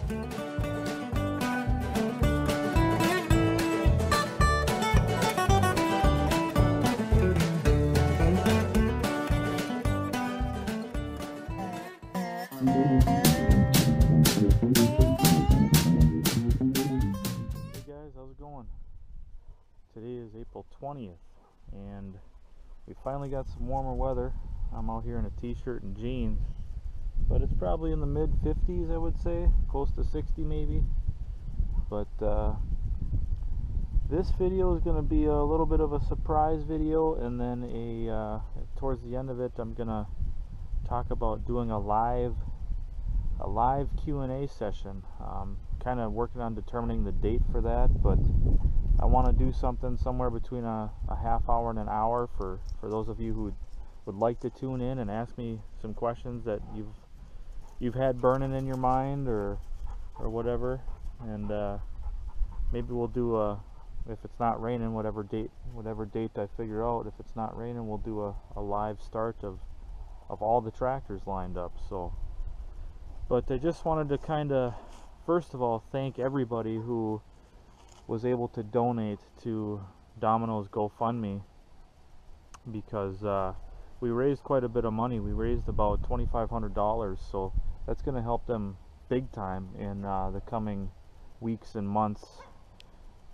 How's it going? Today is April 20th and we finally got some warmer weather. I'm out here in a t-shirt and jeans, but it's probably in the mid 50s, I would say, close to 60 maybe. But this video is going to be a little bit of a surprise video, and then towards the end of it I'm going to talk about doing a live Q&A session. Kind of working on determining the date for that, but I want to do something somewhere between a half hour and an hour for those of you who would like to tune in and ask me some questions that you've had burning in your mind or whatever. And maybe we'll do if it's not raining, whatever date I figure out, if it's not raining, we'll do a live start of all the tractors lined up. So, but I just wanted to kind of first of all thank everybody who was able to donate to Domino's GoFundMe, because we raised quite a bit of money. We raised about $2,500, so that's going to help them big time in the coming weeks and months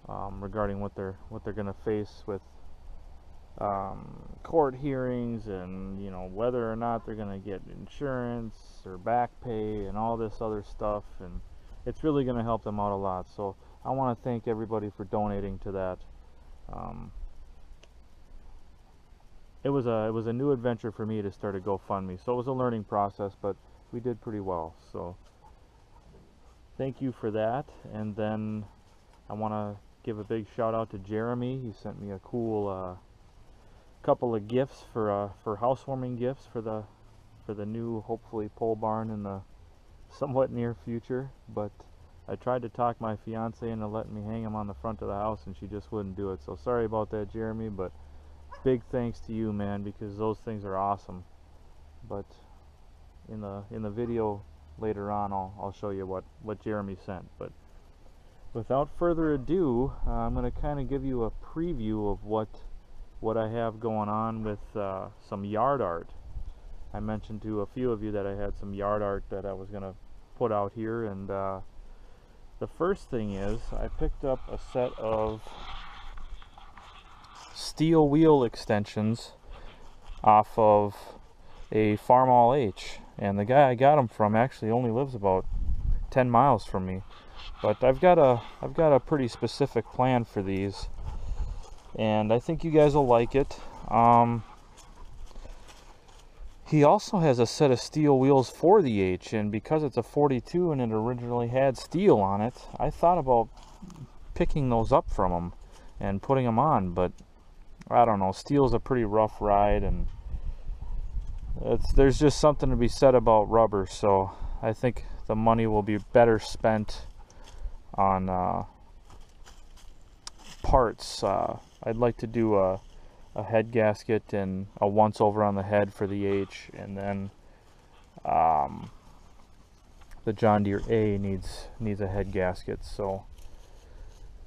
regarding what they're going to face with court hearings, and whether or not they're going to get insurance or back pay and all this other stuff, and it's really going to help them out a lot. So I want to thank everybody for donating to that. It was a new adventure for me to start a GoFundMe, so it was a learning process, but we did pretty well. So thank you for that. And then I want to give a big shout out to Jeremy. He sent me a cool couple of gifts for housewarming gifts for the new, hopefully, pole barn in the somewhat near future. But I tried to talk my fiance into letting me hang them on the front of the house, and she just wouldn't do it. So sorry about that, Jeremy, but big thanks to you, man, because those things are awesome. But in the video later on, I'll show you what Jeremy sent. But without further ado, I'm going to kind of give you a preview of what I have going on with some yard art. I mentioned to a few of you that I had some yard art that I was going to put out here, and the first thing is I picked up a set of steel wheel extensions off of a Farmall H, and the guy I got them from actually only lives about 10 miles from me. But I've got a pretty specific plan for these, and I think you guys will like it. He also has a set of steel wheels for the H, and because it's a 42 and it originally had steel on it, I thought about picking those up from him and putting them on, but I don't know, steel's a pretty rough ride, and there's just something to be said about rubber, so I think the money will be better spent on parts. I'd like to do a head gasket and a once over on the head for the H, and then the John Deere A needs a head gasket. So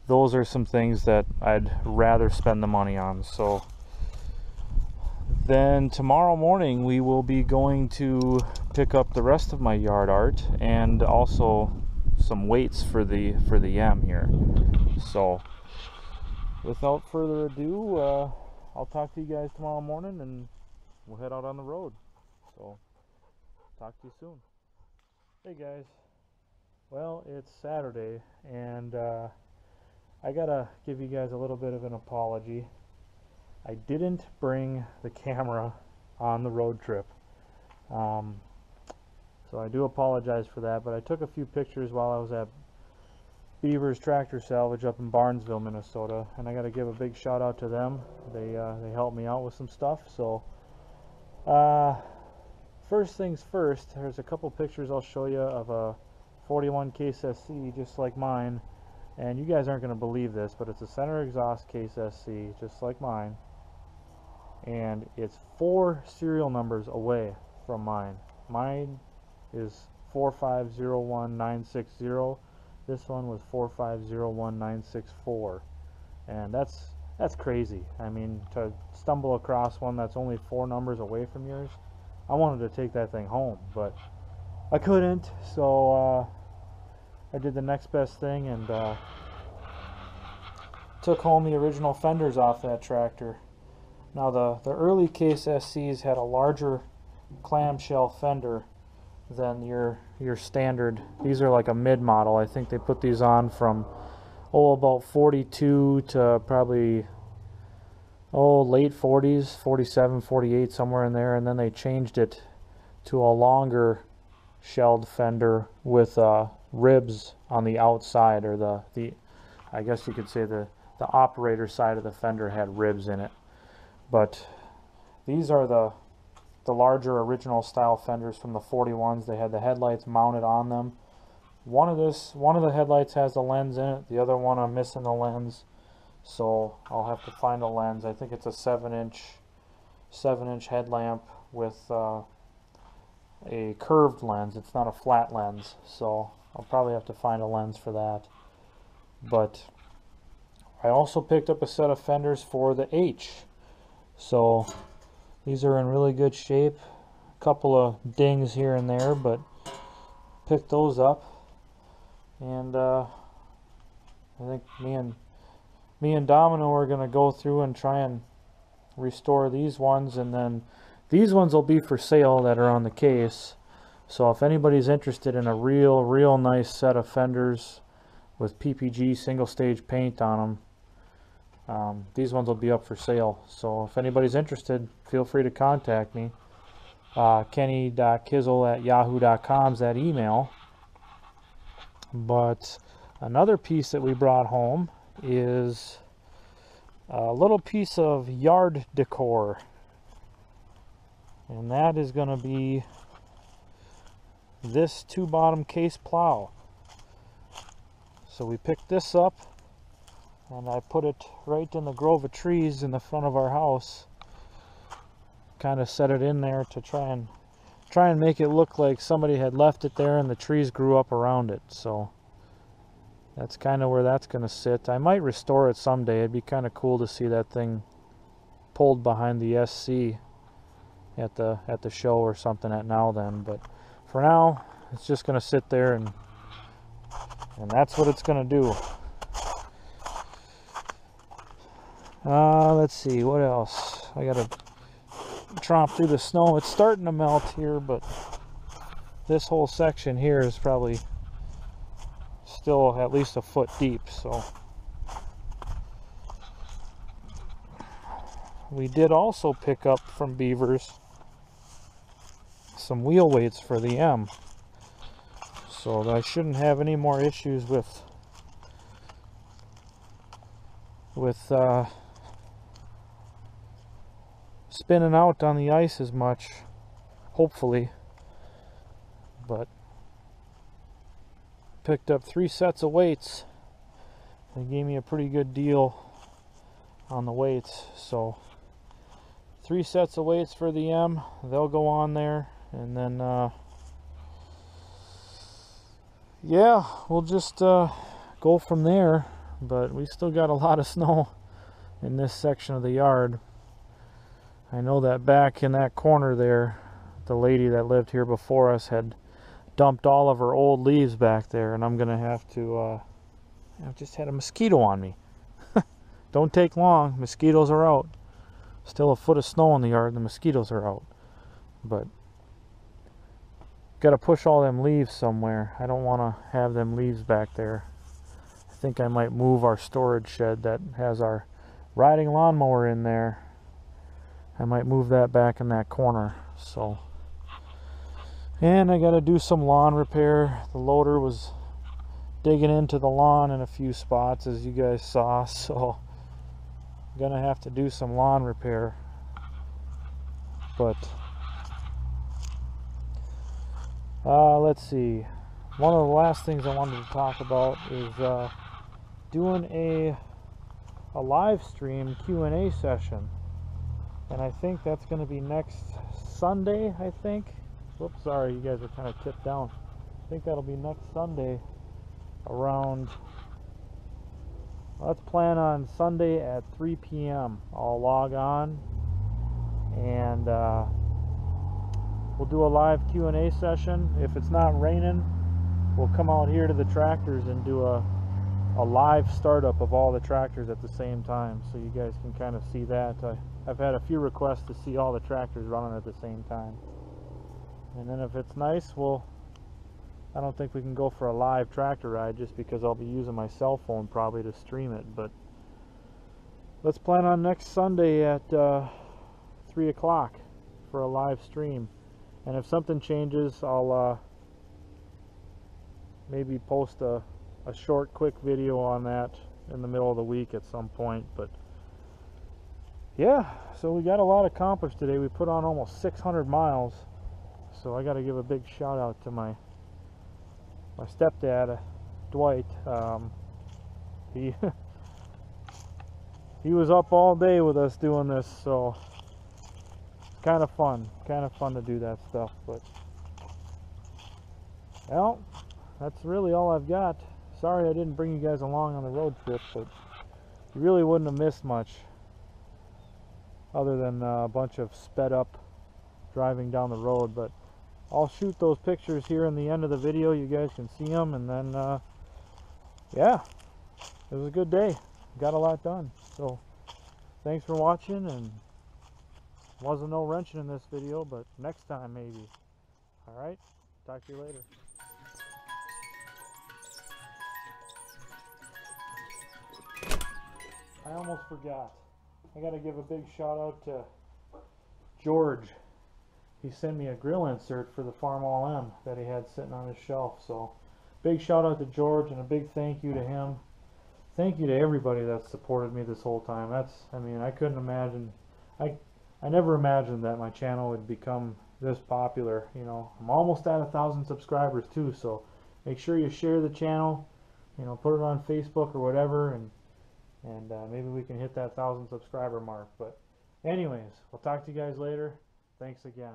those are some things that I'd rather spend the money on. So then tomorrow morning we will be going to pick up the rest of my yard art and also some weights for the M here. So without further ado, I'll talk to you guys tomorrow morning, and we'll head out on the road. So, talk to you soon. Hey guys. Well, it's Saturday, and I gotta give you guys a little bit of an apology. I didn't bring the camera on the road trip. So I do apologize for that, but I took a few pictures while I was at Beaver's Tractor Salvage up in Barnesville, Minnesota, and I got to give a big shout out to them. They helped me out with some stuff. So first things first, there's a couple pictures I'll show you of a 41 Case SC just like mine, and you guys aren't going to believe this, but it's a center exhaust Case SC just like mine, and it's 4 serial numbers away from mine. Mine is 4501960. This one was 4501964, and that's crazy. I mean, to stumble across one that's only 4 numbers away from yours, I wanted to take that thing home, but I couldn't, so I did the next best thing and took home the original fenders off that tractor. Now the early Case SCs had a larger clamshell fender than your standard. These are like a mid model. I think they put these on from about 42 to probably late 40s, 47, 48, somewhere in there, and then they changed it to a longer shelled fender with ribs on the outside, or the I guess you could say the operator side of the fender had ribs in it. But these are the larger original style fenders from the 41s. They had the headlights mounted on them. One of the headlights has the lens in it. The other one I'm missing the lens, so I'll have to find a lens. I think it's a 7-inch headlamp with a curved lens. It's not a flat lens, so I'll probably have to find a lens for that. But I also picked up a set of fenders for the H. So these are in really good shape. A couple of dings here and there, but picked those up. And I think me and Domino are going to go through and try and restore these ones, and then these ones will be for sale that are on the Case. So if anybody's interested in a real nice set of fenders with PPG single stage paint on them, these ones will be up for sale. So if anybody's interested, feel free to contact me. Kenny.kizzle@yahoo.com is that email. But another piece that we brought home is a little piece of yard decor, and that is going to be this 2-bottom Case plow. So we picked this up, and I put it right in the grove of trees in the front of our house. Kind of set it in there to try and make it look like somebody had left it there and the trees grew up around it. So that's kind of where that's going to sit. I might restore it someday. It'd be kind of cool to see that thing pulled behind the SC at the show or something at Now Then. But for now, it's just going to sit there, and that's what it's going to do. Let's see, what else? I got to tromp through the snow. It's starting to melt here, but this whole section here is probably still at least a foot deep. So we did also pick up from Beavers some wheel weights for the M, so I shouldn't have any more issues with spinning out on the ice as much, hopefully. But picked up 3 sets of weights. They gave me a pretty good deal on the weights, so 3 sets of weights for the M. They'll go on there, and then yeah, we'll just go from there. But we still got a lot of snow in this section of the yard. I know that back in that corner there, the lady that lived here before us had dumped all of her old leaves back there, and I'm gonna have to I've just had a mosquito on me. Don't take long, mosquitoes are out. Still a foot of snow in the yard, the mosquitoes are out. But gotta push all them leaves somewhere. I don't want to have them leaves back there. I think I might move our storage shed that has our riding lawnmower in there. I might move that back in that corner. So, and I gotta do some lawn repair. The loader was digging into the lawn in a few spots, as you guys saw, so I'm gonna have to do some lawn repair. But let's see, one of the last things I wanted to talk about is doing a live stream Q&A session, and I think that's going to be next Sunday, I think. Whoops, sorry, you guys are kind of tipped down. think that'll be next Sunday around, let's plan on Sunday at 3 p.m. I'll log on and we'll do a live Q&A session. If it's not raining, we'll come out here to the tractors and do a live startup of all the tractors at the same time, so you guys can kind of see that. I've had a few requests to see all the tractors running at the same time. And then if it's nice, I don't think we can go for a live tractor ride just because I'll be using my cell phone probably to stream it, but let's plan on next Sunday at 3 o'clock for a live stream. And if something changes, I'll maybe post a short quick video on that in the middle of the week at some point. But yeah, so we got a lot accomplished today. We put on almost 600 miles, so I got to give a big shout out to my stepdad, Dwight. He he was up all day with us doing this, so it's kind of fun to do that stuff. But well, that's really all I've got. Sorry I didn't bring you guys along on the road trip, but you really wouldn't have missed much other than a bunch of sped up driving down the road. But I'll shoot those pictures here in the end of the video. You guys can see them, and then yeah, it was a good day. Got a lot done. So thanks for watching, and wasn't no wrenching in this video, but next time maybe. Alright, talk to you later. I almost forgot. I gotta give a big shout out to George. He sent me a grill insert for the Farm All M that he had sitting on his shelf. So big shout out to George, and a big thank you to him. Thank you to everybody that supported me this whole time. I mean, I couldn't imagine, I never imagined that my channel would become this popular. You know, I'm almost at 1,000 subscribers too, so make sure you share the channel, you know, put it on Facebook or whatever, and maybe we can hit that 1,000 subscriber mark. But anyways, I'll talk to you guys later. Thanks again.